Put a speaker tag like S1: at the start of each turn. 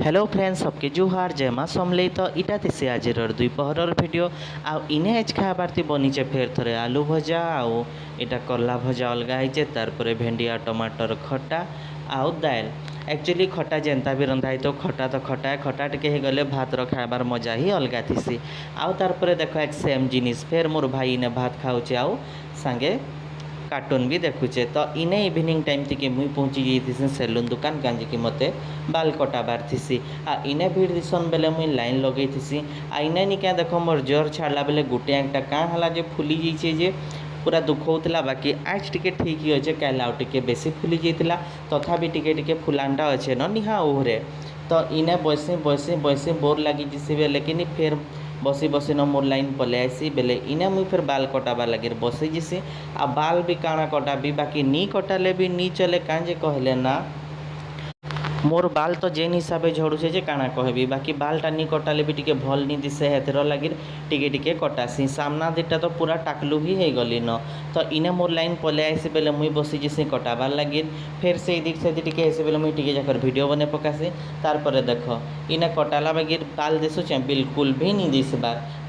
S1: hello friends सबके जुहार जय माँ समले तो इटा थी आज दुपहर भिडियो आउ इने आज खाबार थी बनीचे फेर थरे आलू भजा आउ इटा करला भजा अलगा है तार भेंडी आ टमाटर खटा आउ दाल एक्चुअली खटा जेनता भी रंधा तो खटा टे गले भात खाबार मजा ही अलगा थी आउ तार देख एक सेम जिनिस फेर मोर भाई ने भात खाऊे आउ सांगे कार्टून भी देखुचे तो इने इवनिंग टाइम टी मुई पहुँची जाइए सेलून दुकान कांजी कि मते बाल कटाबार थी आ इने भीड़ दिसन बेले मुई लाइन लगे थी आ इने निका देख मोर जोर छाड़ा बेले गोटे आंटा काँ है जे फुली जाइए जे पूरा दुख होता बाकी आज टे ठीक ही अच्छे कल आउ टे बेसी फुली जाता तथापि टे फुलानटा अच्छे न निहा ओहरे तो इने बसी बसी बसी बोर लगी सी लेकिन फिर बसी बसी न मोर लाइन पले आसी बेले इने मुई फिर बाल कटाबार लगे बसी जीसी आ बाल भी काଣା कटाबी बाकी नी कटाले भी नी चले काजे कहले ना मोर बाल तो जेन हिसाब से झड़ुचे जे काଣା कहबी बाकी बालटा नी कटाले भी टिके भल नी दिसे हेथर लगी टिके टिके कटासी सामना दिटा तो पूरा टाकलू ही हो गली न तो इने मोर लाइन पले आसी बेले मुई बसी जीसी कटाबार लगी फिर से दिख से टिके आसी बेले मुई टिके जाकर वीडियो बने पकासी तार पर देख इने कटाला लगी बाल दिशुचे बिल्कुल भी नी दिसबार